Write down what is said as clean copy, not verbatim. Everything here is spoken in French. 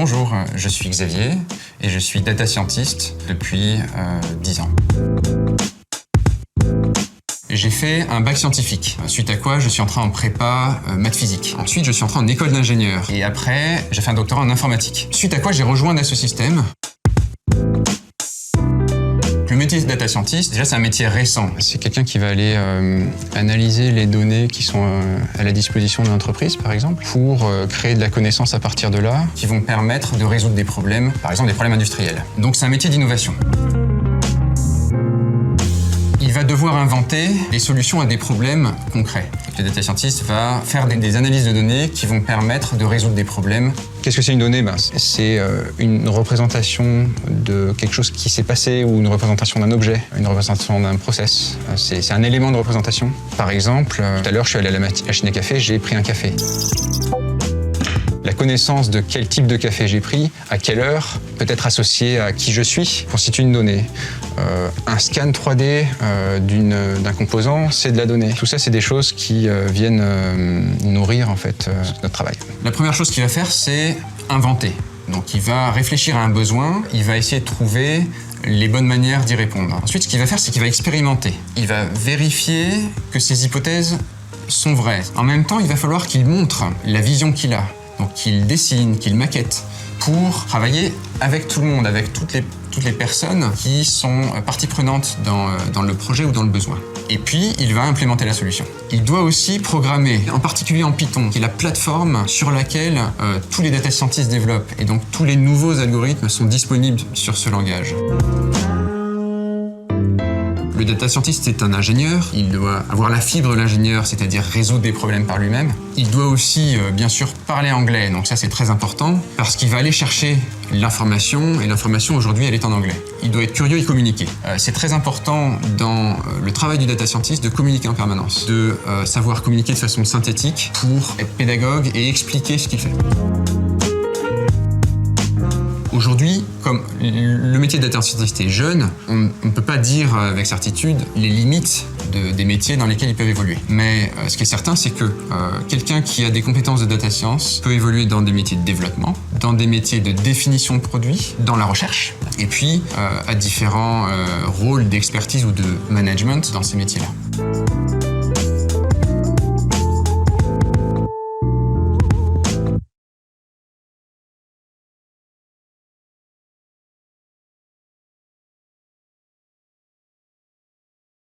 Bonjour, je suis Xavier et je suis data scientist depuis 10 ans. J'ai fait un bac scientifique, suite à quoi je suis entré en prépa maths physique. Ensuite, je suis entré en école d'ingénieur et après, j'ai fait un doctorat en informatique. Suite à quoi j'ai rejoint Dassault Systèmes. Le métier de data scientist, déjà c'est un métier récent. C'est quelqu'un qui va aller analyser les données qui sont à la disposition de l'entreprise, par exemple, pour créer de la connaissance à partir de là, qui vont permettre de résoudre des problèmes, par exemple des problèmes industriels. Donc c'est un métier d'innovation. Il va devoir inventer des solutions à des problèmes concrets. Le data scientist va faire des analyses de données qui vont permettre de résoudre des problèmes. Qu'est-ce que c'est une donnée? C'est une représentation de quelque chose qui s'est passé ou une représentation d'un objet, une représentation d'un process. C'est un élément de représentation. Par exemple, tout à l'heure, je suis allé à la machine à café, j'ai pris un café. La connaissance de quel type de café j'ai pris, à quelle heure, peut-être associé à qui je suis, constitue une donnée. Un scan 3D d'un composant, c'est de la donnée. Tout ça, c'est des choses qui viennent nourrir en fait notre travail. La première chose qu'il va faire, c'est inventer. Donc il va réfléchir à un besoin, il va essayer de trouver les bonnes manières d'y répondre. Ensuite, ce qu'il va faire, c'est qu'il va expérimenter. Il va vérifier que ses hypothèses sont vraies. En même temps, il va falloir qu'il montre la vision qu'il a. Donc qu'il dessine, qu'il maquette, pour travailler avec tout le monde, avec toutes les personnes qui sont partie prenante dans le projet ou dans le besoin. Et puis, il va implémenter la solution. Il doit aussi programmer, en particulier en Python, qui est la plateforme sur laquelle tous les data scientists développent. Et donc, tous les nouveaux algorithmes sont disponibles sur ce langage. Le data scientist est un ingénieur, il doit avoir la fibre de l'ingénieur, c'est-à-dire résoudre des problèmes par lui-même. Il doit aussi, bien sûr, parler anglais, donc ça c'est très important, parce qu'il va aller chercher l'information, et l'information aujourd'hui elle est en anglais. Il doit être curieux et communiquer. C'est très important dans le travail du data scientist de communiquer en permanence, de savoir communiquer de façon synthétique pour être pédagogue et expliquer ce qu'il fait. Aujourd'hui, comme le métier de data scientist est jeune, on ne peut pas dire avec certitude les limites des métiers dans lesquels ils peuvent évoluer. Mais ce qui est certain, c'est que quelqu'un qui a des compétences de data science peut évoluer dans des métiers de développement, dans des métiers de définition de produits, dans la recherche, et puis à différents rôles d'expertise ou de management dans ces métiers-là.